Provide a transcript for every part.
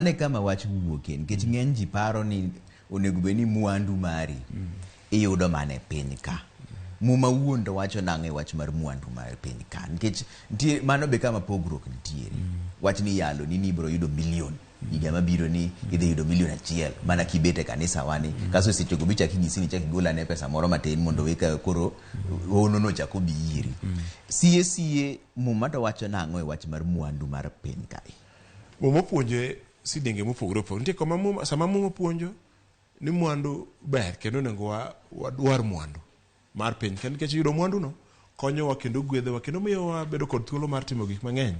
ne kama wach wuoke nikech ng'eny ji paro ni onego bed ni mwandu mari iyudo mane piny ka. Muma wuon to wacho nang'e wach mar mwandu mar piny ka nikech mano be kama pogruok nitiere. Wach ni yalo ni ibro yudo milion higa mabiro ni idhi yudo milion 1 mana kibete kanisa wani kaso sechego bicha kinyisi ni chaki gola ne pesa moro matin mondo weka koro onono chako biiri. Sie muma to wacho nang'o wach mar mwandu mar piny ka. Muma puonje sidenge mopogore opogore. Nitie kama sama muma puonjo ni mwandu ber kendo nego wadwar mwandu mar piny kendo nikech yudo mwandu no konyowa kendo gwedhowa kendo miyowa bedo kod thuolo mar timo gik mang'eny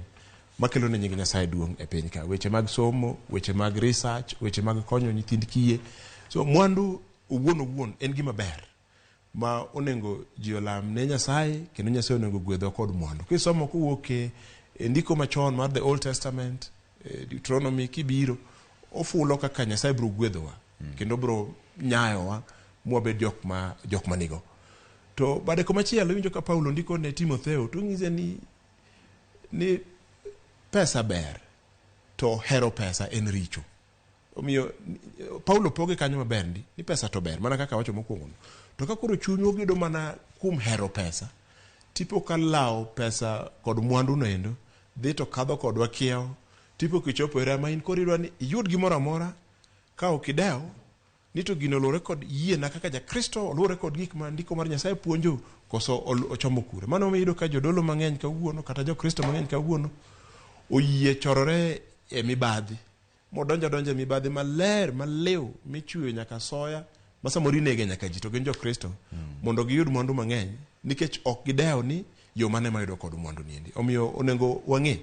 makelo ne nying Nyasaye duong' e piny ka. Weche mag somo, weche mag research, weche mag konyo nyithind kiye. So mwandu owuon en gima ber ma onego ji olam ne Nyasaye kendo Nyasaye onego gwedhowa kod mwandu. Kisomo kowuok e ndiko machon mar the Old Testament, Deuteronomy kibiro ofulo kaka Nyasaye bro gwedhowa kendo bro nyayowa mwabed jok manigo. To bade komachielo winjo ka Paulo ndiko ne Timotheo to ng'ize ni pesa ber to hero pesa en richo. Omiyo Paulo poge kanyo maber ni pesa to ber mana kaka wacho mokwongo. To ka koro chunywa gido mana kum hero pesa, tipo ka lao pesa kod mwandu no endo dhi to kadho kodwa kiewo, tipo kichopo era ma in koridwa ni yud gimoro amora ka okideo ni to gino lore kod yie na kaka ja Kristo lore kod gik ma ndiko mar Nyasaye puonjo koso ochomo kure. Mano omiyo ka jodolo mang'eny kawuono kata jo Kristo mang'eny kawuono oyie chorore e mibadhi modonjo mibadhi maler malew michweyo nyaka soya masamori nege nyaka ji to gin jo Kristo mondo giyud mwandu mang'eny nikech ok gidewo ni yo mane mayudo kod mwandu niendi. Omiyo onego wang'e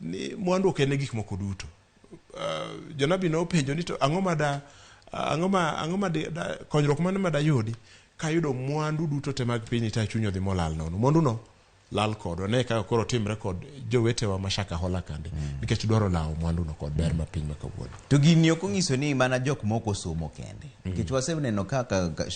ni mwandu ok en gik moko duto. Jonabi no penjo ni to ang'o ma konyruok mane madayudi ka yudo mwandu duto te mag piny ta chunyo dhi molal nono. Mwandu no lal kodwa ne ka koro timre kod jowetewa mashaka hola kande nikech dwaro lawo mwandu no kod ber ma piny makawuono. To gini ok onyiso ni mana jok moko somo kende nikech waseneno kaka